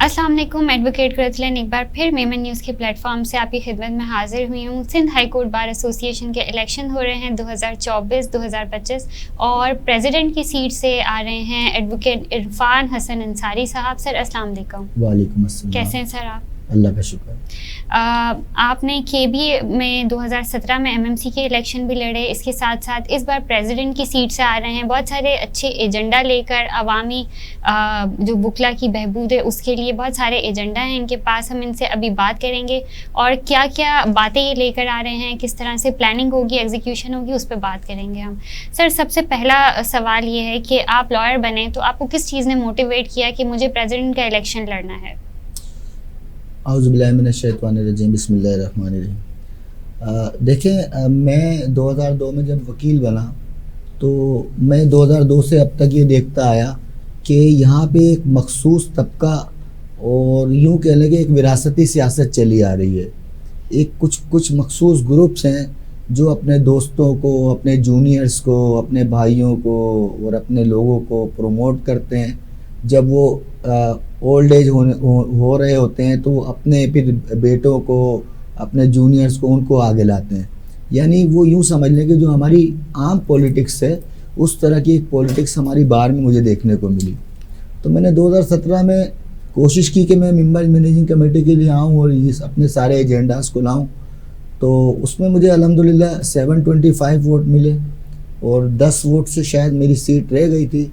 अस्सलाम वालेकुम। एडवोकेट रतलन एक बार फिर मेमन न्यूज़ के प्लेटफॉर्म से आपकी खिदमत में हाजिर हुई हूँ। Sindh high court bar association के इलेक्शन हो रहे हैं 2024-2025 और प्रेसिडेंट की सीट से आ रहे हैं एडवोकेट इरफान हसन अंसारी साहब। सर अस्सलाम वालेकुम। वालेकुम अस्सलाम। कैसे हैं सर आप? अल्लाह का शुक्र। आपने केबीए में 2017 में एमएमसी के इलेक्शन भी लड़े, इसके साथ साथ इस बार प्रेसिडेंट की सीट से आ रहे हैं। बहुत सारे अच्छे एजेंडा लेकर अवामी जो वकला की बहबूद है उसके लिए बहुत सारे एजेंडा हैं इनके पास। हम इनसे अभी बात करेंगे और क्या क्या बातें ये लेकर आ रहे हैं, किस तरह से प्लानिंग होगी, एग्जीक्यूशन होगी, उस पर बात करेंगे हम। सर सबसे पहला सवाल ये है कि आप लॉयर बने तो आपको किस चीज़ ने मोटिवेट किया कि मुझे प्रेसिडेंट का इलेक्शन लड़ना है? औज़ुबिल्लाहि मिनश्शैतानिर्रजीम, बिस्मिल्लाहिर्रहमानिर्रहीम। देखें, मैं 2002 में जब वकील बना तो मैं 2002 से अब तक ये देखता आया कि यहाँ पे एक मखसूस तबका और यूँ कह लें कि एक विरासती सियासत चली आ रही है। एक कुछ मखसूस ग्रुप्स हैं जो अपने दोस्तों को, अपने जूनियर्स को, अपने भाइयों को और अपने लोगों को प्रमोट करते हैं। जब वो ओल्ड एज हो रहे होते हैं तो अपने फिर बेटों को, अपने जूनियर्स को, उनको आगे लाते हैं। यानी वो यूँ समझ लें कि जो हमारी आम पॉलिटिक्स है उस तरह की एक पॉलिटिक्स हमारी बार में मुझे देखने को मिली। तो मैंने 2017 में कोशिश की कि मैं मेंबर मैनेजिंग कमेटी के लिए आऊँ और इस अपने सारे एजेंडास को लाऊँ। तो उसमें मुझे अल्हम्दुलिल्लाह 725 वोट मिले और 10 वोट से शायद मेरी सीट रह गई थी,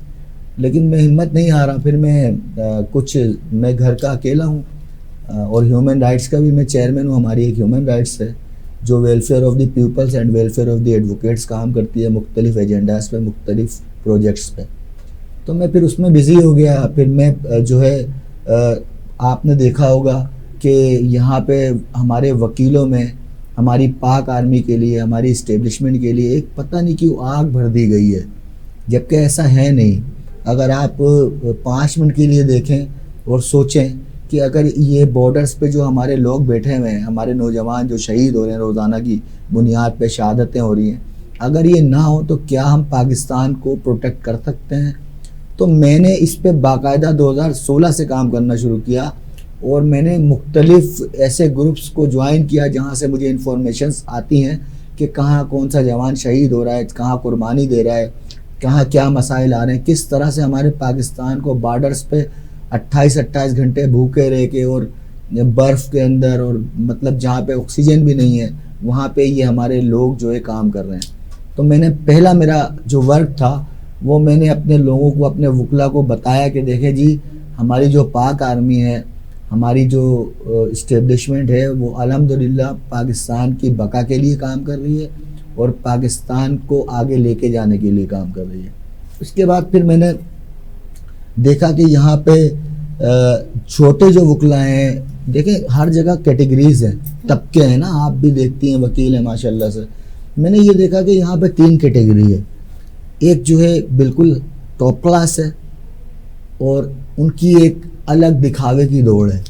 लेकिन मैं हिम्मत नहीं हारा। फिर मैं घर का अकेला हूँ और ह्यूमन राइट्स का भी मैं चेयरमैन हूँ। हमारी एक ह्यूमन राइट्स है जो welfare of the peoples and welfare of the advocates काम करती है मुख्तलिफ एजेंडास पे, मुख्तलिफ प्रोजेक्ट्स पे। तो मैं फिर उसमें बिज़ी हो गया। फिर मैं जो है आपने देखा होगा कि यहाँ पे हमारे वकीलों में हमारी पाक आर्मी के लिए, हमारी इस्टेब्लिशमेंट के लिए एक पता नहीं क्यों आग भर दी गई है, जबकि ऐसा है नहीं। अगर आप 5 मिनट के लिए देखें और सोचें कि अगर ये बॉर्डर्स पे जो हमारे लोग बैठे हुए हैं, हमारे नौजवान जो शहीद हो रहे हैं, रोज़ाना की बुनियाद पे शहादतें हो रही हैं, अगर ये ना हो तो क्या हम पाकिस्तान को प्रोटेक्ट कर सकते हैं? तो मैंने इस पे बाकायदा 2016 से काम करना शुरू किया और मैंने मुख्तलिफ ऐसे ग्रुप्स को ज्वाइन किया जहाँ से मुझे इंफॉर्मेशंस आती हैं कि कहाँ कौन सा जवान शहीद हो रहा है, कहाँ कुर्बानी दे रहा है, कहाँ क्या मसाइल आ रहे हैं, किस तरह से हमारे पाकिस्तान को बॉर्डर्स पे 28-28 घंटे भूखे रह के और बर्फ़ के अंदर और मतलब जहाँ पे ऑक्सीजन भी नहीं है वहाँ पे ये हमारे लोग जो है काम कर रहे हैं। तो मैंने पहला मेरा जो वर्क था वो मैंने अपने लोगों को, अपने वकला को बताया कि देखें जी, हमारी जो पाक आर्मी है, हमारी जो इस्टेब्लिशमेंट है वो अल्हम्दुलिल्लाह पाकिस्तान की बका के लिए काम कर रही है और पाकिस्तान को आगे लेके जाने के लिए काम कर रही है। उसके बाद फिर मैंने देखा कि यहाँ पे छोटे जो वकला हैं, देखें हर जगह कैटेगरीज हैं, तबके हैं ना, आप भी देखती हैं, वकील हैं माशाल्लाह से। मैंने ये देखा कि यहाँ पे 3 कैटेगरी है। एक जो है बिल्कुल टॉप क्लास है और उनकी एक अलग दिखावे की दौड़ है।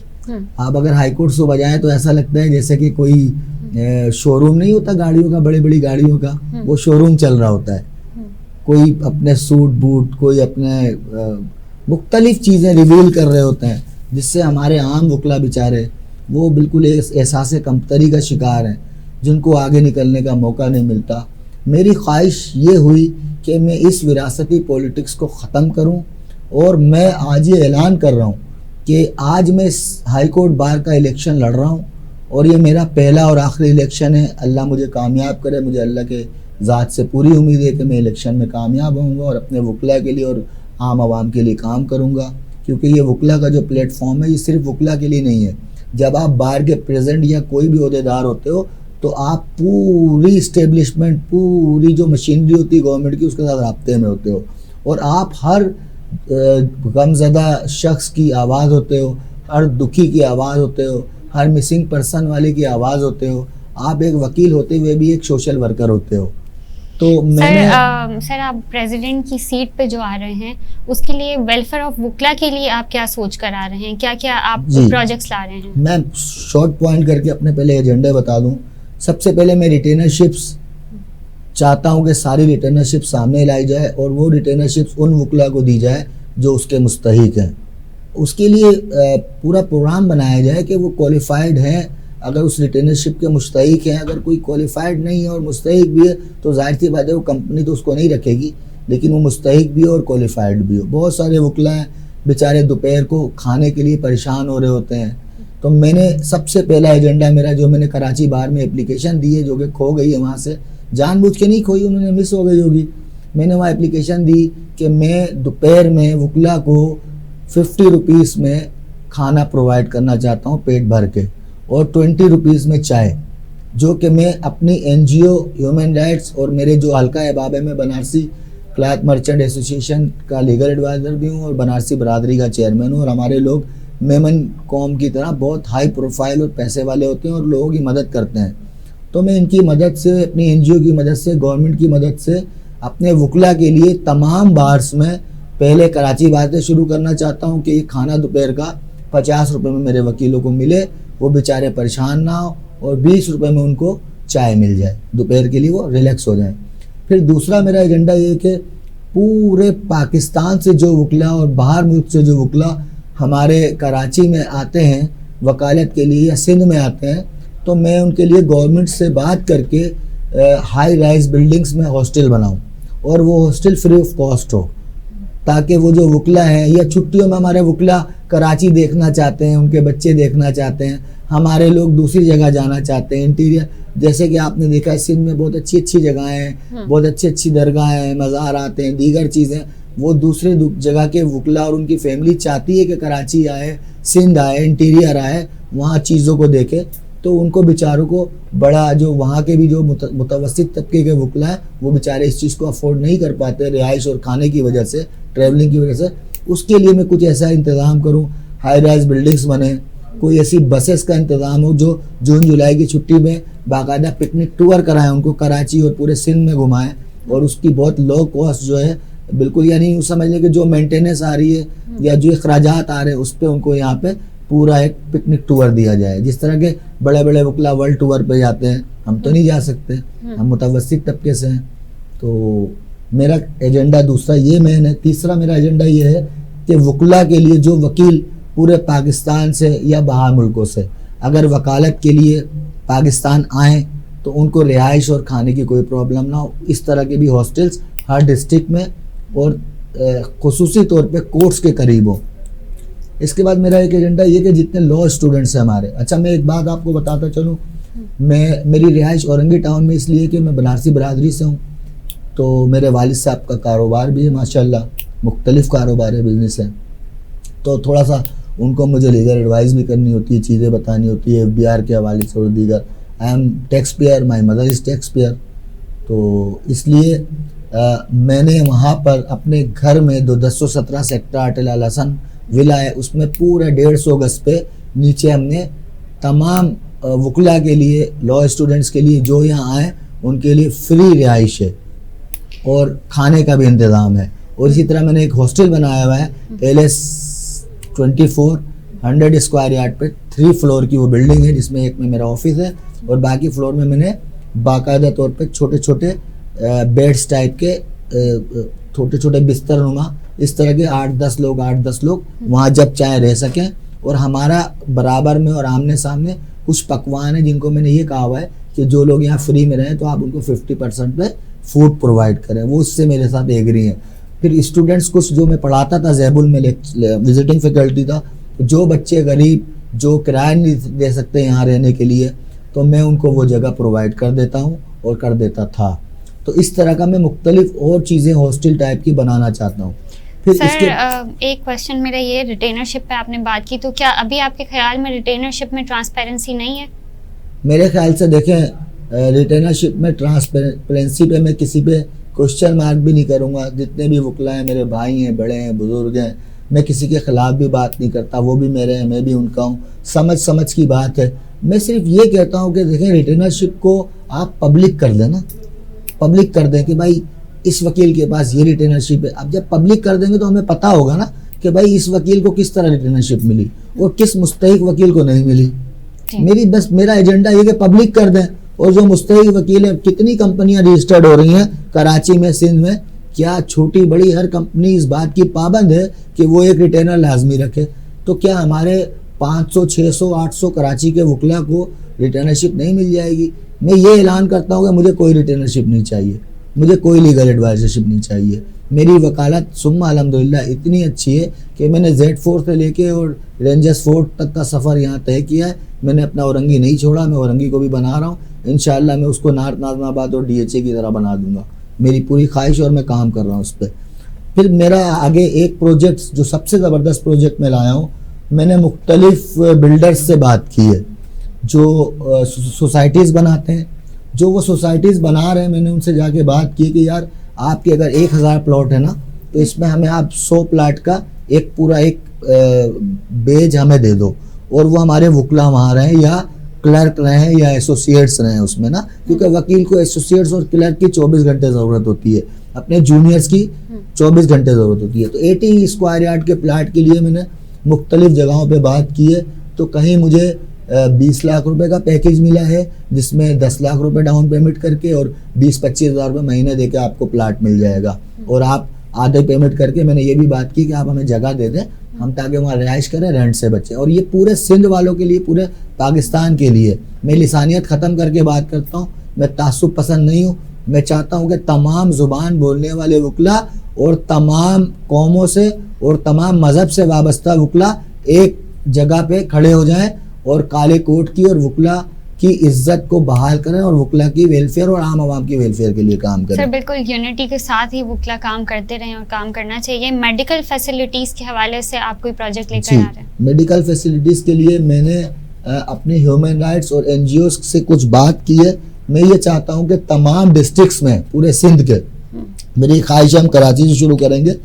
आप अगर हाई कोर्ट से बजाएं तो ऐसा लगता है जैसे कि कोई शोरूम नहीं होता गाड़ियों का, बड़ी बड़ी गाड़ियों का, वो शोरूम चल रहा होता है। कोई अपने सूट बूट, कोई अपने मुख्तलिफ चीज़ें रिवील कर रहे होते हैं, जिससे हमारे आम वकला बेचारे वो बिल्कुल एहसास कमतरी का शिकार हैं, जिनको आगे निकलने का मौका नहीं मिलता। मेरी ख्वाहिश ये हुई कि मैं इस विरासती पॉलिटिक्स को ख़त्म करूं और मैं आज ये ऐलान कर रहा हूं कि आज मैं हाई कोर्ट बार का इलेक्शन लड़ रहा हूं और ये मेरा पहला और आखिरी इलेक्शन है। अल्लाह मुझे कामयाब करे, मुझे अल्लाह के ज़ात से पूरी उम्मीद है कि मैं इलेक्शन में कामयाब होऊंगा और अपने वकला के लिए और आम आवाम के लिए काम करूंगा, क्योंकि ये वकला का जो प्लेटफॉर्म है ये सिर्फ वकला के लिए नहीं है। जब आप बार के प्रेसिडेंट या कोई भी ओहदेदार होते हो तो आप पूरी इस्टेब्लिशमेंट, पूरी जो मशीनरी होती है गवर्नमेंट की, उसके साथ राब्ते में होते हो और आप हर गमज़दा शख्स की आवाज़ होते हो, हर दुखी की आवाज़ होते हो, हर मिसिंग पर्सन वाले की आवाज़ होते हो। आप एक वकील होते हुए भी एक सोशल वर्कर होते हो। तो मैंने सर आप प्रेसिडेंट की सीट पे जो आ रहे हैं उसके लिए वेलफेयर ऑफ वकला के लिए आप क्या सोच कर आ रहे हैं, क्या क्या आप प्रोजेक्ट्स ला रहे हैं? मैं शॉर्ट पॉइंट करके अपने पहले एजेंडे बता दूं। सबसे पहले मैं रिटेनरशिप्स चाहता हूं कि सारी रिटेनरशिप सामने लाई जाए और वो रिटेनरशिप्स उन वकला को दी जाए जो उसके मुस्तहिक हैं। उसके लिए पूरा प्रोग्राम बनाया जाए कि वो क्वालिफाइड है, अगर उस रिटेनरशिप के मुस्तहिक हैं। अगर कोई क्वालिफाइड नहीं है और मुस्तहिक भी है तो जाहिर सी बात है वो कंपनी तो उसको नहीं रखेगी, लेकिन वो मुस्तहिक भी हो और क्वालिफाइड भी हो। बहुत सारे वकला हैं बेचारे दोपहर को खाने के लिए परेशान हो रहे होते हैं। तो मैंने सबसे पहला एजेंडा मेरा जो मैंने कराची बार में एप्लीकेशन दी है, जो कि खो गई है वहाँ से, जानबूझ के नहीं खोई, उन्होंने मिस हो गई होगी। मैंने वहाँ एप्लीकेशन दी कि मैं दोपहर में वकला को 50 रुपीज़ में खाना प्रोवाइड करना चाहता हूँ पेट भर के, और 20 रुपीज़ में चाय, जो कि मैं अपनी NGO ह्यूमन राइट्स और मेरे जो हल्का अहबाब है, मैं बनारसी क्लॉथ मर्चेंट एसोसिएशन का लीगल एडवाइज़र भी हूँ और बनारसी बरादरी का चेयरमैन हूँ। और हमारे लोग मेमन कौम की तरह बहुत हाई प्रोफाइल और पैसे वाले होते हैं और लोगों की मदद करते हैं। तो मैं इनकी मदद से, अपनी NGO की मदद से, गवर्नमेंट की मदद से अपने वकला के लिए तमाम बार्स में पहले कराची बार से शुरू करना चाहता हूँ कि ये खाना दोपहर का 50 रुपये में मेरे वकीलों को मिले, वो बेचारे परेशान ना हो, और 20 रुपये में उनको चाय मिल जाए दोपहर के लिए, वो रिलैक्स हो जाए। फिर दूसरा मेरा एजेंडा ये कि पूरे पाकिस्तान से जो वकला और बाहर मुल्क से जो वकला हमारे कराची में आते हैं वकालत के लिए या सिंध में आते हैं, तो मैं उनके लिए गवर्नमेंट से बात करके हाई राइज बिल्डिंग्स में हॉस्टल बनाऊं, और वो हॉस्टल फ्री ऑफ कॉस्ट हो, ताकि वो जो वकला हैं या छुट्टियों में हमारे वकला कराची देखना चाहते हैं, उनके बच्चे देखना चाहते हैं, हमारे लोग दूसरी जगह जाना चाहते हैं इंटीरियर, जैसे कि आपने देखा है सिंध में बहुत अच्छी अच्छी जगहें हैं, बहुत अच्छी अच्छी दरगाहें हैं, मज़ार आते हैं, दीगर चीज़ें, वो दूसरे जगह के वकला और उनकी फैमिली चाहती है कि कराची आए, सिंध आए, इंटीरियर आए, वहाँ चीज़ों को देखे। तो उनको बेचारों को बड़ा, जो वहाँ के भी जो मुतवस्सित तबके के वकला हैं, वो बेचारे इस चीज़ को अफोर्ड नहीं कर पाते रिहाइश और खाने की वजह से, ट्रैवलिंग की वजह से। उसके लिए मैं कुछ ऐसा इंतज़ाम करूँ, हाई राइज बिल्डिंग्स बने, कोई ऐसी बसेस का इंतज़ाम हो जो जून जुलाई की छुट्टी में बाकायदा पिकनिक टूर कराएं, उनको कराची और पूरे सिंध में घुमाएं, और उसकी बहुत लो कॉस्ट जो है बिल्कुल, यानी यूँ समझ लें कि जो मेंटेनेंस आ रही है या जो अखराजात आ रहे हैं उस पर उनको यहाँ पे पूरा एक पिकनिक टूर दिया जाए। जिस तरह के बड़े बड़े वकला वर्ल्ड टूर पे जाते हैं, हम तो नहीं जा सकते, हम मुतवस्सित तबके से हैं। तो मेरा एजेंडा दूसरा ये मेन है। तीसरा मेरा एजेंडा ये है कि वकला के लिए जो वकील पूरे पाकिस्तान से या बाहर मुल्कों से अगर वकालत के लिए पाकिस्तान आएँ तो उनको रिहाइश और खाने की कोई प्रॉब्लम ना हो। इस तरह के भी हॉस्टल्स हर डिस्ट्रिक्ट में और खुसूसी तौर पे कोर्ट्स के करीब हो। इसके बाद मेरा एक एजेंडा ये कि जितने लॉ स्टूडेंट्स हैं हमारे, अच्छा मैं एक बात आपको बताता चलूँ, मेरी रिहाइश औरंगी टाउन में इसलिए कि मैं बनारसी बरादरी से हूँ, तो मेरे वालिद साहब का कारोबार भी है माशाल्लाह, मुख्तलिफ कारोबार है, बिजनेस है, तो थोड़ा सा उनको मुझे लीगल एडवाइस भी करनी होती है, चीज़ें बतानी होती है FBR के हवाले से और दीगर। I am tax payer, my mother is tax payer, तो इसलिए मैंने वहाँ पर अपने घर में 1017 सेक्टर अटल अल हसन विला है, उसमें पूरा 150 गज पे नीचे हमने तमाम वकला के लिए, लॉ स्टूडेंट्स के लिए जो यहाँ आए उनके लिए फ्री रिहाइश है और खाने का भी इंतज़ाम है। और इसी तरह मैंने एक हॉस्टल बनाया हुआ है LS 24 100 स्क्वायर यार्ड पे, 3 फ्लोर की वो बिल्डिंग है, जिसमें एक में मेरा ऑफिस है और बाकी फ्लोर में मैंने बाकायदा तौर पे छोटे छोटे बेड्स टाइप के छोटे छोटे बिस्तर नुमा इस तरह के 8-10 लोग वहाँ जब चाहे रह सकें। और हमारा बराबर में और आमने सामने कुछ पकवान है जिनको मैंने ये कहा हुआ है कि जो लोग यहाँ फ्री में रहें तो आप उनको 50% पे फूड प्रोवाइड करें, वो उससे मेरे साथ एग्री हैं। फिर स्टूडेंट्स कुछ जो मैं पढ़ाता था जैबुल में, विजिटिंग फैकल्टी था, जो बच्चे गरीब जो किराया नहीं दे सकते यहाँ रहने के लिए, तो मैं उनको वो जगह प्रोवाइड कर देता हूँ और कर देता था। तो इस तरह का मैं मुख्तलिफ और चीज़ें हॉस्टल टाइप की बनाना चाहता हूँ। फिर सर एक क्वेश्चन मेरा ये, रिटेनरशिप पे आपने बात की, तो क्या अभी आपके ख्याल में रिटेनरशिप में ट्रांसपेरेंसी नहीं है? मेरे ख्याल से देखें, रिटेनरशिप में ट्रांसपेरेंसी पे मैं किसी पे क्वेश्चन मार्क भी नहीं करूँगा। जितने भी वकला हैं, मेरे भाई हैं, बड़े हैं, बुजुर्ग हैं, मैं किसी के ख़िलाफ़ भी बात नहीं करता, वो भी मेरे हैं, मैं भी उनका हूँ, समझ की बात है। मैं सिर्फ ये कहता हूँ कि देखें, रिटेनरशिप को आप पब्लिक कर दें ना, पब्लिक कर दें कि भाई इस वकील के पास ये रिटेनरशिप है। अब जब पब्लिक कर देंगे तो हमें पता होगा ना कि भाई इस वकील को किस तरह रिटेनरशिप मिली और किस मुस्तहिक वकील को नहीं मिली। मेरा एजेंडा ये कि पब्लिक कर दें, और जो मुस्तहिक वकील है, कितनी कंपनियां रजिस्टर्ड हो रही हैं कराची में, सिंध में, क्या छोटी बड़ी हर कंपनी इस बात की पाबंद है कि वो एक रिटेनर लाजमी रखे। तो क्या हमारे 500, 600, 800 कराची के वकला को रिटर्नरशिप नहीं मिल जाएगी? मैं ये ऐलान करता हूँ कि मुझे कोई रिटर्नरशिप नहीं चाहिए, मुझे कोई लीगल एडवाइजरशिप नहीं चाहिए। मेरी वकालत सुम्मा अल्हम्दुलिल्लाह इतनी अच्छी है कि मैंने Z4 से लेके और रेंजर्स फोर्ट तक का सफ़र यहाँ तय किया है। मैंने अपना औरंगी नहीं छोड़ा, मैं औरंगी को भी बना रहा हूँ। इंशाअल्लाह मैं उसको नॉर्थ नाज़िमाबाद और DHA की तरह बना दूंगा, मेरी पूरी ख्वाहिश और मैं काम कर रहा हूँ उस पर। फिर मेरा आगे एक प्रोजेक्ट जो सबसे ज़बरदस्त प्रोजेक्ट मैं लाया हूँ, मैंने मुख्तलिफ बिल्डर्स से बात की है जो सोसाइटीज़ बनाते हैं, जो वो सोसाइटीज़ बना रहे हैं। मैंने उनसे जाके बात की कि यार आपके अगर 1000 प्लॉट है ना, तो इसमें हमें आप 100 प्लाट का एक पूरा एक बेज हमें दे दो, और वो हमारे वकला वहाँ रहें या क्लर्क रहें या एसोसिएट्स रहें उसमें ना, क्योंकि वकील को एसोसिएट्स और क्लर्क की 24 घंटे ज़रूरत होती है, अपने जूनियर्स की 24 घंटे ज़रूरत होती है। तो 80 स्क्वायर यार्ड के प्लाट के लिए मैंने मुख्तलिफ जगहों पे बात की है। तो कहीं मुझे 20 लाख रुपए का पैकेज मिला है, जिसमें 10 लाख रुपए डाउन पेमेंट करके और 20-25 हज़ार रुपये महीने देके आपको प्लाट मिल जाएगा, और आप आधे पेमेंट करके। मैंने ये भी बात की कि आप हमें जगह दे दें हम, ताकि वहाँ रिहाइश करें, रेंट से बचें। और ये पूरे सिंध वालों के लिए, पूरे पाकिस्तान के लिए। मैं लिसानियत ख़त्म करके बात करता हूँ, मैं तासुब पसंद नहीं हूँ। मैं चाहता हूँ कि तमाम ज़ुबान बोलने वाले वकला और तमाम कौमों से और तमाम मज़हब से वाबस्ता वकला एक जगह पे खड़े हो जाएं और काले कोट की और वकला की इज्जत को बहाल करें और वकला की वेलफेयर और आम आवाम की वेलफेयर के लिए काम करें। सर बिल्कुल यूनिटी के साथ ही वकला काम करते रहें और काम करना चाहिए। मेडिकल फैसिलिटीज़ के हवाले से आप कोई प्रोजेक्ट लेकर आ रहे हैं? मेडिकल फैसिलिटीज़ के लिए मैंने अपने ह्यूमन राइट्स और NGOs से कुछ बात की है। मैं ये चाहता हूँ कि तमाम डिस्ट्रिक्ट्स में, पूरे सिंध के, मेरी ख्वाहिश हम कराची से शुरू करेंगे।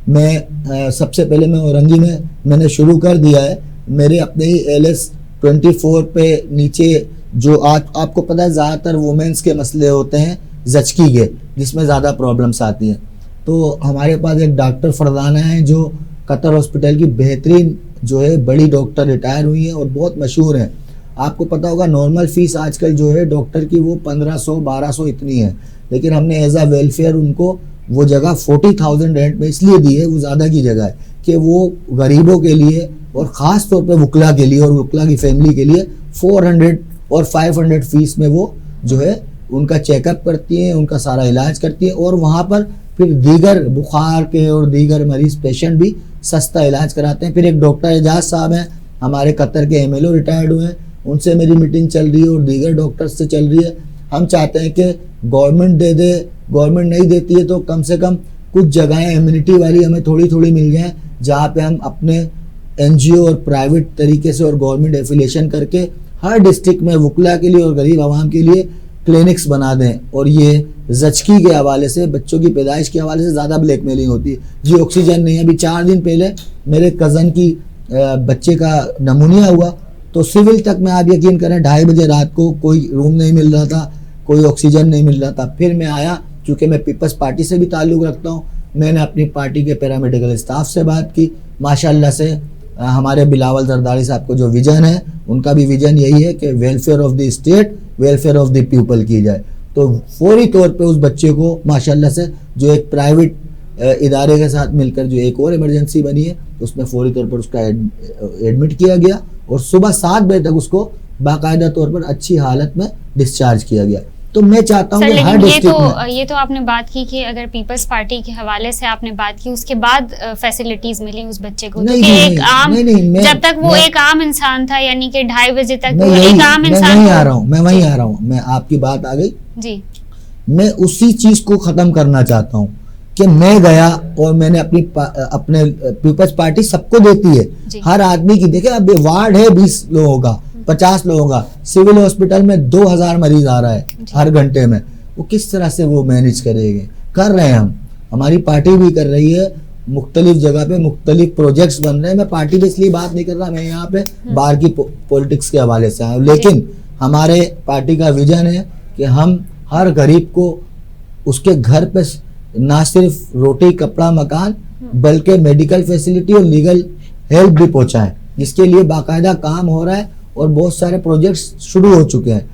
मैं सबसे पहले मैं औरंगी में मैंने शुरू कर दिया है। मेरे अपने ही LS24 पे नीचे जो आज आपको पता है ज़्यादातर वुमेंस के मसले होते हैं ज़चकी के, जिसमें ज़्यादा प्रॉब्लम्स आती हैं। तो हमारे पास एक डॉक्टर फरदाना है जो कतर हॉस्पिटल की बेहतरीन जो है बड़ी डॉक्टर रिटायर हुई हैं और बहुत मशहूर हैं। आपको पता होगा नॉर्मल फ़ीस आजकल जो है डॉक्टर की वो 1500-1200 इतनी है, लेकिन हमने एज आ वेलफेयर उनको वो जगह 40,000 रेंट में इसलिए दी है, वो ज़्यादा की जगह है कि वो गरीबों के लिए और ख़ास तौर पे वकला के लिए और वकला की फैमिली के लिए 400 और 500 फीस में वो जो है उनका चेकअप करती हैं, उनका सारा इलाज करती हैं, और वहाँ पर फिर दीगर बुखार के और दीगर मरीज़ पेशेंट भी सस्ता इलाज कराते हैं। फिर एक डॉक्टर एजाज साहब हैं, हमारे कतर के MLO रिटायर्ड हुए हैं, उनसे मेरी मीटिंग चल रही है और दीगर डॉक्टर्स से चल रही है। हम चाहते हैं कि गवर्नमेंट दे दे, गवर्नमेंट नहीं देती है तो कम से कम कुछ जगहें इम्यूनिटी वाली हमें थोड़ी थोड़ी मिल जाएँ, जहाँ पे हम अपने NGO और प्राइवेट तरीके से और गवर्नमेंट एफिलिएशन करके हर डिस्ट्रिक्ट में वकला के लिए और गरीब आवाम के लिए क्लिनिक्स बना दें। और ये ज़चकी के हवाले से, बच्चों की पैदाइश के हवाले से ज़्यादा ब्लैकमेलिंग होती है जी, ऑक्सीजन नहीं है। अभी 4 दिन पहले मेरे कज़न की बच्चे का नमूनिया हुआ, तो सिविल तक में आप यकीन करें 2:30 बजे रात को कोई रूम नहीं मिल रहा था, कोई ऑक्सीजन नहीं मिल रहा था। फिर मैं आया, चूँकि मैं पीपल्स पार्टी से भी ताल्लुक़ रखता हूँ, मैंने अपनी पार्टी के पैरामेडिकल स्टाफ से बात की। माशाल्लाह से हमारे बिलावल जरदारी साहब को जो विज़न है, उनका भी विज़न यही है कि welfare of the state, welfare of the people की जाए। तो फौरी तौर पे उस बच्चे को माशाल्लाह से जो एक प्राइवेट इदारे के साथ मिलकर जो एक और इमरजेंसी बनी है, उसमें फौरी तौर पर उसका एडमिट किया गया और सुबह 7 बजे तक उसको बाकायदा तौर पर अच्छी हालत में डिस्चार्ज किया गया। तो मैं चाहता हूँ कि हर डिस्ट्रिक्ट में, ये तो आपने बात की कि अगर पीपल्स पार्टी के हवाले से आपने बात की, उसके बाद फैसिलिटीज मिली उस बच्चे को, नहीं, तो नहीं, एक आम नहीं, जब तक वो एक आम इंसान था, यानी कि 2:30 बजे तक मैं वो एक आम मैं इंसान वहीं आ रहा हूँ, मैं वहीं आ रहा हूँ, मैं आपकी बात आ गई जी। मैं उसी चीज को खत्म करना चाहता हूँ कि मैं गया और मैंने अपने पीपल्स पार्टी सबको देती है, हर आदमी की। देखिए अब वार्ड है 20 लोगों का, 50 लोगों का, सिविल हॉस्पिटल में 2000 मरीज आ रहा है हर घंटे में, वो किस तरह से वो मैनेज करेंगे? कर रहे हैं हम, हमारी पार्टी भी कर रही है, मुख्तलिफ जगह पे मुख्तलिफ प्रोजेक्ट्स बन रहे हैं। मैं पार्टी पे इसलिए बात नहीं कर रहा, मैं यहाँ पे बाहर की पॉलिटिक्स के हवाले से आया हूँ, लेकिन हमारे पार्टी का विजन है कि हम हर गरीब को उसके घर पे ना सिर्फ रोटी कपड़ा मकान बल्कि मेडिकल फैसिलिटी और लीगल हेल्प भी पहुँचाएं, जिसके लिए बाकायदा काम हो रहा है और बहुत सारे प्रोजेक्ट्स शुरू हो चुके हैं।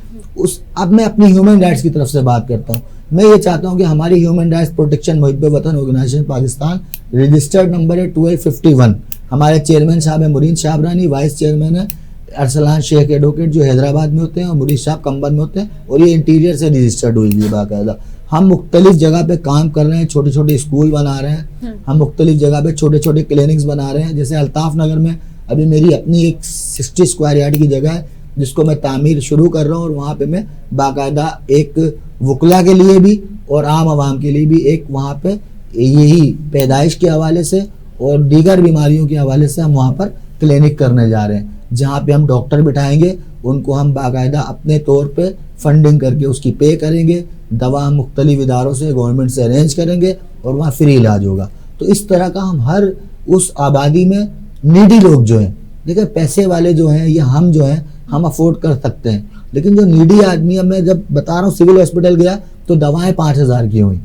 अब मैं अपनी ह्यूमन राइट्स की तरफ से बात करता हूँ। मैं ये चाहता हूँ कि हमारी ह्यूमन राइट्स प्रोटेक्शन मुहिब्बे वतन ऑर्गेनाइजेशन पाकिस्तान रजिस्टर्ड नंबर है 1251, हमारे चेयरमैन साहब है मुरीन शाबरानी, वाइस चेयरमैन है अरसलान शेख एडवोकेट जो हैदराबाद में होते हैं, और मुरीन साहब कंबन में होते हैं, और ये इंटीरियर से रजिस्टर्ड हुई है बाकायदा। हम मुख्तलिफ जगह पे काम कर रहे हैं, छोटे छोटे स्कूल बना रहे हैं, हम मुख्तलिफ जगह पे छोटे छोटे क्लिनिक्स बना रहे हैं। जैसे अल्ताफ नगर में अभी मेरी अपनी एक 60 स्क्वायर यार्ड की जगह है जिसको मैं तामीर शुरू कर रहा हूँ, और वहाँ पे मैं बाकायदा एक वकला के लिए भी और आम आवाम के लिए भी एक वहाँ पे यही पैदाइश के हवाले से और दीगर बीमारियों के हवाले से हम वहाँ पर क्लिनिक करने जा रहे हैं, जहाँ पे हम डॉक्टर बिठाएंगे, उनको हम बाकायदा अपने तौर पे फंडिंग करके उसकी पे करेंगे, दवा हम मुख्तलिफ इदारों से गवर्नमेंट से अरेंज करेंगे और वहाँ फ्री इलाज होगा। तो इस तरह का हम हर उस आबादी में नीडी लोग जो हैं, देखिए पैसे वाले जो हैं या हम जो हैं हम अफोर्ड कर सकते हैं, लेकिन जो नीडी आदमी है, मैं जब बता रहा हूँ सिविल हॉस्पिटल गया तो दवाएं 5,000 की हुई,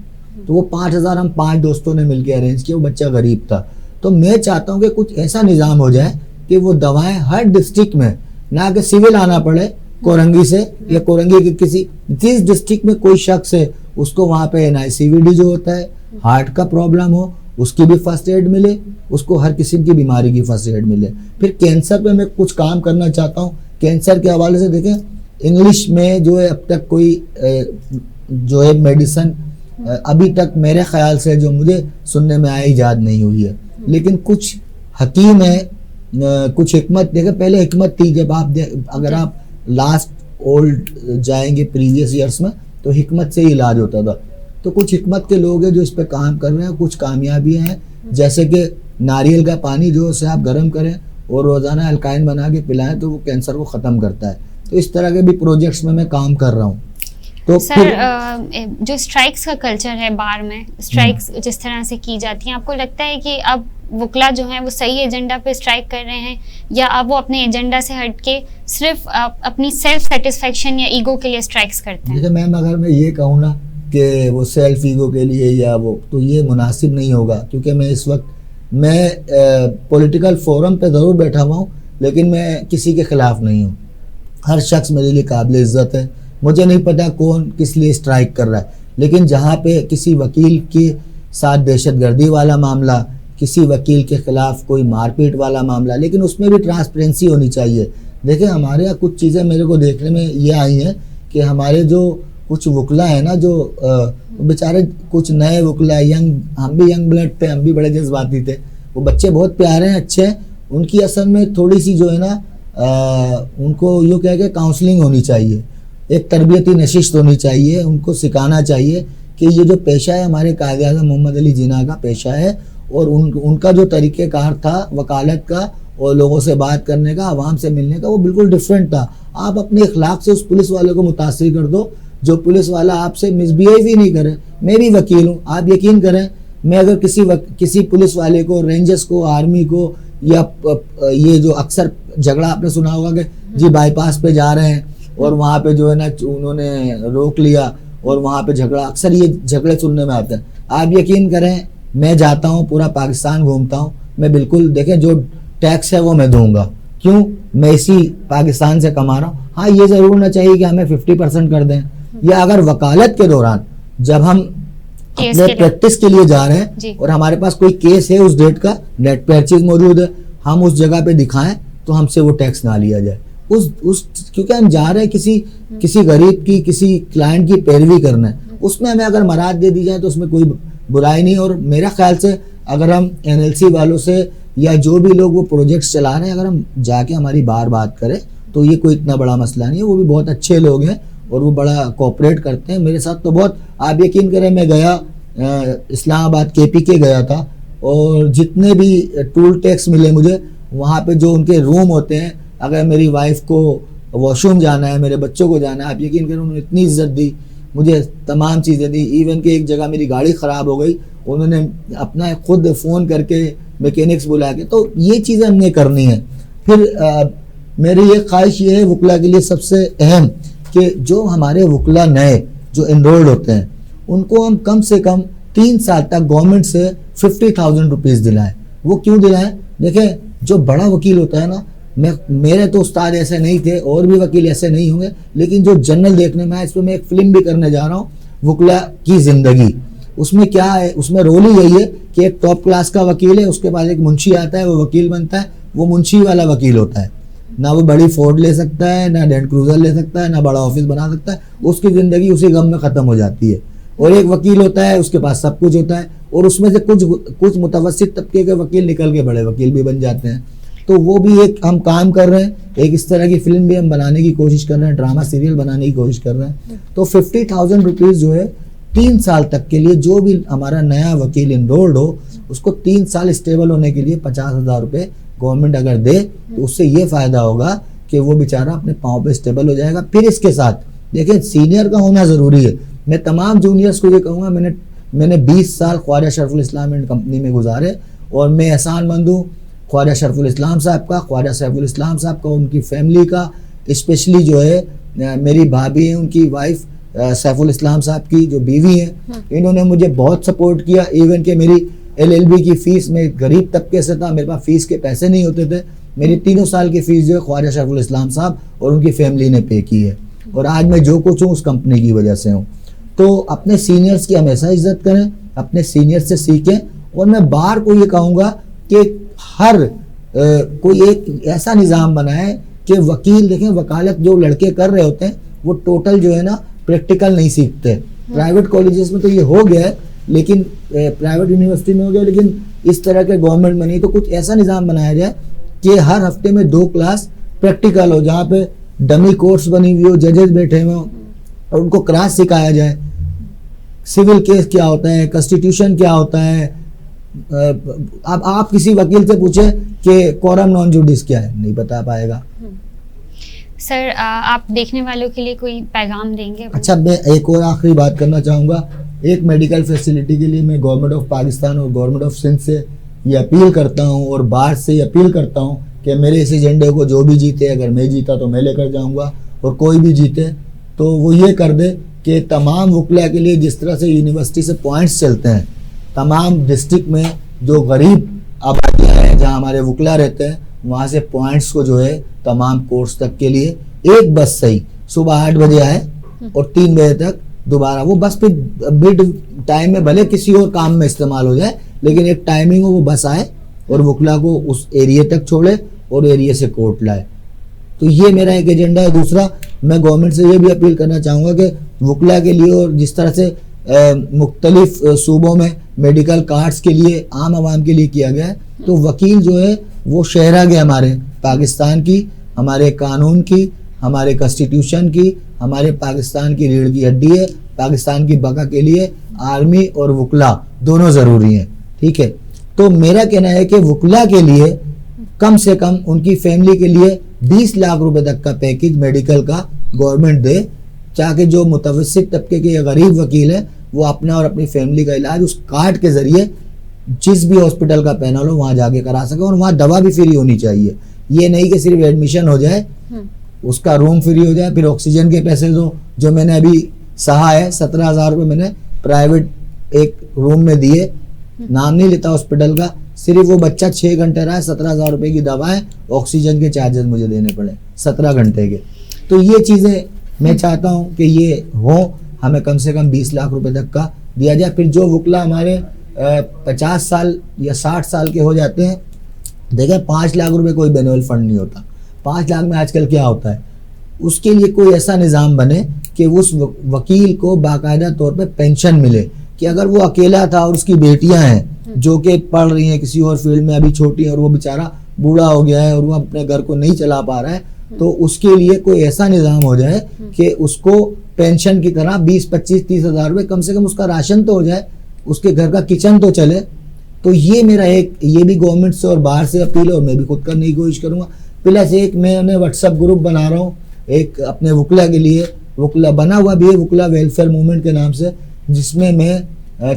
तो वो 5,000 हम 5 दोस्तों ने मिलकर अरेंज किया, वो बच्चा गरीब था। तो मैं चाहता हूँ कि कुछ ऐसा निज़ाम हो जाए कि वो दवाएं हर डिस्ट्रिक्ट में, ना कि सिविल आना पड़े कोरंगी से या कोरंगी के किसी जिस डिस्ट्रिक्ट में कोई शख्स है उसको वहाँ पे NICVD जो होता है, हार्ट का प्रॉब्लम हो उसकी भी फर्स्ट एड मिले, उसको हर किस्म की बीमारी की फर्स्ट एड मिले। फिर कैंसर पे मैं कुछ काम करना चाहता हूँ। कैंसर के हवाले से देखें, इंग्लिश में जो है अब तक कोई जो है मेडिसिन अभी तक मेरे ख्याल से जो मुझे सुनने में आया ईजाद नहीं हुई है, लेकिन कुछ हकीम है, कुछ हिकमत देखें, पहले हिकमत थी जब आप अगर आप लास्ट ओल्ड जाएंगे प्रीवियस ईयर्स में तो हिकमत से ही इलाज होता था। तो कुछ हिकमत के लोग हैं जो इस पे काम कर रहे हैं, कुछ कामयाबियां हैं, जैसे कि नारियल का पानी जो से आप गर्म करें और रोज़ाना अल्काइन बना के पिलाएं तो वो कैंसर को ख़त्म करता है। तो इस तरह के भी प्रोजेक्ट्स में मैं काम कर रहा हूँ। तो सर जो स्ट्राइक्स का कल्चर है बार में, स्ट्राइक्स जिस तरह से की जाती हैं, आपको लगता है कि अब वकला जो हैं वो सही एजेंडा पे स्ट्राइक कर रहे हैं, या अब वो अपने एजेंडा से हट के सिर्फ अपनी सेल्फ सेटिस्फेक्शन या ईगो के लिए स्ट्राइक्स करते हैं? जैसे मैम अगर मैं ये कहूँ ना कि वो सेल्फ ईगो के लिए या वो, तो ये मुनासिब नहीं होगा, क्योंकि मैं इस वक्त पॉलिटिकल फोरम पे ज़रूर बैठा हुआ हूँ, लेकिन मैं किसी के ख़िलाफ़ नहीं हूँ। हर शख्स मेरे लिए काबिल इज़्ज़त है। मुझे नहीं पता कौन किस लिए स्ट्राइक कर रहा है, लेकिन जहाँ पे किसी वकील के साथ दहशतगर्दी वाला मामला, किसी वकील के ख़िलाफ़ कोई मारपीट वाला मामला, लेकिन उसमें भी ट्रांसपेरेंसी होनी चाहिए। देखिए हमारे यहाँ कुछ चीज़ें मेरे को देखने में ये आई हैं कि हमारे जो कुछ वकला है ना, जो बेचारे कुछ नए वकला है, यंग, हम भी यंग ब्लड थे, हम भी बड़े जज्बाती थे, वो बच्चे बहुत प्यारे हैं, अच्छे हैं, उनकी असल में थोड़ी सी जो है ना उनको यूँ कह के काउंसलिंग होनी चाहिए, एक तरबियती नशिस्त होनी चाहिए, उनको सिखाना चाहिए कि ये जो पेशा है हमारे कायदे आज़म मोहम्मद अली जिन्ना का पेशा है, और उनका जो तरीक़ेकार था वकालत का और लोगों से बात करने का, आवाम से मिलने का, वो बिल्कुल डिफरेंट था। आप अपने इखलाक से उस पुलिस वाले को मुतासिर कर दो, जो पुलिस वाला आपसे मिसबिहेव ही नहीं करे। मैं भी वकील हूँ, आप यकीन करें, मैं अगर किसी पुलिस वाले को, रेंजर्स को, आर्मी को, या ये जो अक्सर झगड़ा आपने सुना होगा कि जी बाईपास पे जा रहे हैं और वहाँ पे जो है ना उन्होंने रोक लिया और वहाँ पे झगड़ा, अक्सर ये झगड़े सुनने में आते हैं। आप यकीन करें, मैं जाता हूँ, पूरा पाकिस्तान घूमता हूँ, मैं बिल्कुल देखें जो टैक्स है वो मैं दूंगा, क्यों, मैं इसी पाकिस्तान से कमा रहा हूँ। हाँ, ये ज़रूर ना चाहिए कि हमें 50% कर दें, या अगर वकालत के दौरान जब हम अपने प्रैक्टिस के लिए जा रहे हैं और हमारे पास कोई केस है उस डेट का, नेट पे हर चीज़ मौजूद है, हम उस जगह पे दिखाएं तो हमसे वो टैक्स ना लिया जाए। क्योंकि हम जा रहे हैं किसी गरीब की, किसी क्लाइंट की पैरवी करना, उसमें हमें अगर मराद दे दी जाए तो उसमें कोई बुराई नहीं। और मेरा ख्याल से अगर हम NLC वालों से या जो भी लोग वो प्रोजेक्ट्स चला रहे हैं, अगर हम जाके हमारी बात करें तो ये कोई इतना बड़ा मसला नहीं है। वो भी बहुत अच्छे लोग हैं और वो बड़ा कोऑपरेट करते हैं मेरे साथ। तो बहुत, आप यकीन करें, मैं गया इस्लामाबाद KPK गया था, और जितने भी टूल टैक्स मिले मुझे वहाँ पे, जो उनके रूम होते हैं, अगर मेरी वाइफ को वॉशरूम जाना है, मेरे बच्चों को जाना है, आप यकीन करें उन्होंने इतनी इज्जत दी मुझे, तमाम चीज़ें दी। इवन कि एक जगह मेरी गाड़ी ख़राब हो गई, उन्होंने अपना खुद फ़ोन करके मैकेनिक्स बुला के, तो ये चीज़ें हमने करनी है। फिर मेरी ये ख्वाहिश ये है वकला के लिए सबसे अहम, कि जो हमारे वकला नए जो इनरोल्ड होते हैं उनको हम कम से कम 3 साल तक गवर्नमेंट से 50,000 रुपीज़ दिलाएं। वो क्यों दिलाएं? देखें, जो बड़ा वकील होता है ना, मेरे तो उस्ताद ऐसे नहीं थे और भी वकील ऐसे नहीं होंगे, लेकिन जो जनरल देखने में आया, इस पर मैं एक फिल्म भी करने जा रहा हूँ, वकला की ज़िंदगी, उसमें क्या है, उसमें रोल ही यही है कि एक टॉप क्लास का वकील है, उसके पास एक मुंशी आता है, वो वकील बनता है, वो मुंशी वाला वकील होता है। ना वो बड़ी फोर्ड ले सकता है, ना लैंड क्रूजर ले सकता है, ना बड़ा ऑफिस बना सकता है, उसकी ज़िंदगी उसी गम में ख़त्म हो जाती है। और एक वकील होता है, उसके पास सब कुछ होता है, और उसमें से कुछ मुतवस्सित तबके के वकील निकल के बड़े वकील भी बन जाते हैं। तो वो भी एक हम काम कर रहे हैं, एक इस तरह की फिल्म भी हम बनाने की कोशिश कर रहे हैं, ड्रामा सीरियल बनाने की कोशिश कर रहे हैं। तो 50,000 रुपीज़ जो है 3 साल तक के लिए, जो भी हमारा नया वकील इनरोल्ड हो उसको 3 साल स्टेबल होने के लिए 50,000 रुपये गवर्नमेंट अगर दे, तो उससे ये फ़ायदा होगा कि वो बेचारा अपने पाँव पे स्टेबल हो जाएगा। फिर इसके साथ देखिए, सीनियर का होना ज़रूरी है। मैं तमाम जूनियर्स को ये कहूँगा, मैंने 20 साल ख्वाजा शरफुल इस्लाम एंड कंपनी में गुजारे, और मैं एहसानमंद हूँ ख्वाजा शरफुल इस्लाम साहब का, ख्वाजा सैफुल इस्लाम साहब का, उनकी फैमिली का, स्पेशली जो है मेरी भाभी है, उनकी वाइफ सैफुल इस्लाम साहब की जो बीवी हैं, इन्होंने मुझे बहुत सपोर्ट किया। इवन कि मेरी LLB की फ़ीस में गरीब तबके से था, मेरे पास फ़ीस के पैसे नहीं होते थे, मेरी 3 साल की फ़ीस जो है ख्वाजा शरफुल इस्लाम साहब और उनकी फैमिली ने पे की है, और आज मैं जो कुछ हूँ उस कंपनी की वजह से हूँ। तो अपने सीनियर्स की हमेशा इज्जत करें, अपने सीनियर से सीखें, और मैं बार को ये कहूँगा कि हर कोई एक ऐसा निज़ाम बनाए कि वकील, देखें वकालत जो लड़के कर रहे होते हैं वो टोटल जो है ना प्रैक्टिकल नहीं सीखते। प्राइवेट कॉलेजेस में तो ये हो गया है, लेकिन प्राइवेट यूनिवर्सिटी में हो गया, लेकिन इस तरह के गवर्नमेंट में नहीं। तो कुछ ऐसा निज़ाम बनाया जाए कि हर हफ्ते में 2 क्लास प्रैक्टिकल हो, जहाँ पे डमी कोर्स बनी हुई हो, जजेस बैठे हुए हो, और उनको क्रास सिखाया जाए। सिविल केस क्या होता है, कॉन्स्टिट्यूशन क्या होता है। अब आप किसी वकील से पूछे कि कोरम नॉन जुडिस क्या है, नहीं बता पाएगा। सर, आप देखने वालों के लिए कोई पैगाम देंगे? अच्छा, मैं एक और आखिरी बात करना चाहूँगा। एक मेडिकल फैसिलिटी के लिए मैं गवर्नमेंट ऑफ पाकिस्तान और गवर्नमेंट ऑफ सिंध से ये अपील करता हूँ, और बाहर से ये अपील करता हूँ कि मेरे इस एजेंडे को जो भी जीते, अगर मैं जीता तो मैं लेकर जाऊँगा, और कोई भी जीते तो वो ये कर दे कि तमाम वकला के लिए, जिस तरह से यूनिवर्सिटी से पॉइंट्स चलते हैं, तमाम डिस्ट्रिक्ट में जो गरीब आबादियाँ हैं जहाँ हमारे वकला रहते हैं, वहाँ से पॉइंट्स को जो है तमाम कोर्स तक के लिए एक बस सही सुबह 8 बजे आए और 3 बजे तक दोबारा वो बस फिर मिड टाइम में भले किसी और काम में इस्तेमाल हो जाए, लेकिन एक टाइमिंग हो वो बस आए और वकला को उस एरिया तक छोड़े और एरिया से कोर्ट लाए। तो ये मेरा एक एजेंडा है। दूसरा, मैं गवर्नमेंट से ये भी अपील करना चाहूँगा कि वकला के लिए, और जिस तरह से मुख्तलिफ सूबों में मेडिकल कार्ड्स के लिए आम आवाम के लिए किया गया है, तो वकील जो है वो शहराग है हमारे पाकिस्तान की, हमारे कानून की, हमारे कॉन्स्टिट्यूशन की, हमारे पाकिस्तान की रीढ़ की हड्डी है। पाकिस्तान की बका के लिए आर्मी और वकला दोनों ज़रूरी हैं, ठीक है। तो मेरा कहना है कि वकला के लिए कम से कम उनकी फैमिली के लिए 20 लाख रुपए तक का पैकेज मेडिकल का गवर्नमेंट दे, ताकि जो मुतवस्सित तबके के गरीब वकील हैं वो अपना और अपनी फैमिली का इलाज उस कार्ड के ज़रिए जिस भी हॉस्पिटल का पैनल हो वहाँ जाके करा सके, और वहाँ दवा भी फ्री होनी चाहिए। ये नहीं कि सिर्फ एडमिशन हो जाए, उसका रूम फ्री हो जाए, फिर ऑक्सीजन के पैसे दो। जो मैंने अभी सहा है 17,000 रुपये मैंने प्राइवेट एक रूम में दिए, नाम नहीं लेता हॉस्पिटल का, सिर्फ वो बच्चा 6 घंटे रहा है, 17,000 रुपये की दवा है, ऑक्सीजन के चार्जेस मुझे देने पड़े 17 घंटे के। तो ये चीज़ें मैं चाहता हूँ कि ये हो, हमें कम से कम 20 लाख रुपए तक का दिया जाए। फिर जो वकला हमारे 50 साल या 60 साल के हो जाते हैं, देखें 5 लाख रुपए कोई बेनिवल फंड नहीं होता। 5 लाख में आजकल क्या होता है, उसके लिए कोई ऐसा निज़ाम बने कि उस वकील को बाकायदा तौर पे पेंशन मिले, कि अगर वो अकेला था और उसकी बेटियां हैं जो कि पढ़ रही हैं किसी और फील्ड में, अभी छोटी है, और वो बेचारा बूढ़ा हो गया है और वो अपने घर को नहीं चला पा रहा है, तो उसके लिए कोई ऐसा निज़ाम हो जाए कि उसको पेंशन की तरह 20, 25, 30 हज़ार रुपये कम से कम उसका राशन तो हो जाए, उसके घर का किचन तो चले। तो ये मेरा एक, ये भी गवर्नमेंट से और बाहर से अपील है, और मैं भी खुद करने की कोशिश करूँगा। प्लस एक मैंने व्हाट्सएप ग्रुप बना रहा हूँ एक अपने वकला के लिए, वकला बना हुआ भी है वकला वेलफेयर मूवमेंट के नाम से, जिसमें मैं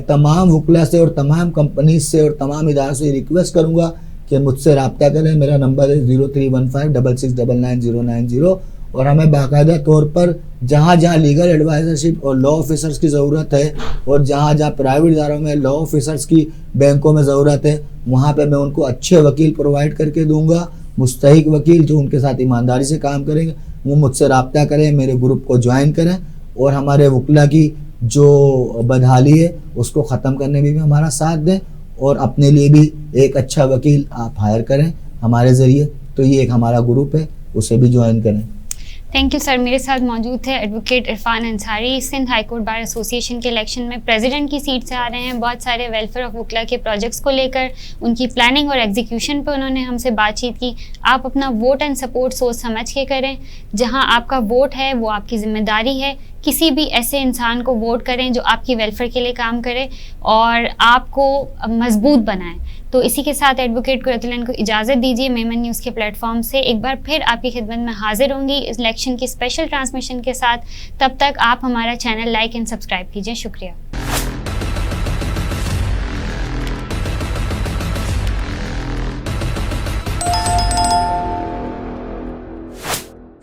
तमाम वकला से और तमाम कंपनीज से और तमाम इदारों से रिक्वेस्ट करूँगा कि मुझसे रब्ता करें। मेरा नंबर है 0315669990, और हमें बाकायदा तौर पर जहाँ जहाँ लीगल एडवाइजरशिप और लॉ ऑफिसर्स की ज़रूरत है, और जहाँ जहाँ प्राइवेट इदारों में लॉ ऑफिसर्स की बैंकों में ज़रूरत है, वहाँ पे मैं उनको अच्छे वकील प्रोवाइड करके दूंगा, मुस्तहिक वकील जो उनके साथ ईमानदारी से काम करेंगे। वो मुझसे रब्ता करें, मेरे ग्रुप को ज्वाइन करें, और हमारे वकला की जो बदहाली है उसको ख़त्म करने में भी हमारा साथ दें, और अपने लिए भी एक अच्छा वकील आप हायर करें हमारे ज़रिए। तो ये एक हमारा ग्रुप है, उसे भी ज्वाइन करें। Thank you sir. मेरे साथ मौजूद थे advocate Irfan Ansari, Sindh high court bar association के इलेक्शन में प्रेसिडेंट की सीट से आ रहे हैं। बहुत सारे वेलफेयर ऑफ वकला के प्रोजेक्ट्स को लेकर उनकी प्लानिंग और एग्जीक्यूशन पर उन्होंने हमसे बातचीत की। आप अपना वोट एंड सपोर्ट सोच समझ के करें। जहां आपका वोट है वो आपकी जिम्मेदारी है। किसी भी ऐसे इंसान को वोट करें जो आपकी वेलफेयर के लिए काम करे और आपको मजबूत बनाए। तो इसी के साथ एडवोकेट कुरैतुल को इजाज़त दीजिए। मेमन न्यूज़ के प्लेटफॉर्म से एक बार फिर आपकी खिदमत में हाजिर होंगी इलेक्शन की स्पेशल ट्रांसमिशन के साथ। तब तक आप हमारा चैनल लाइक एंड सब्सक्राइब कीजिए। शुक्रिया।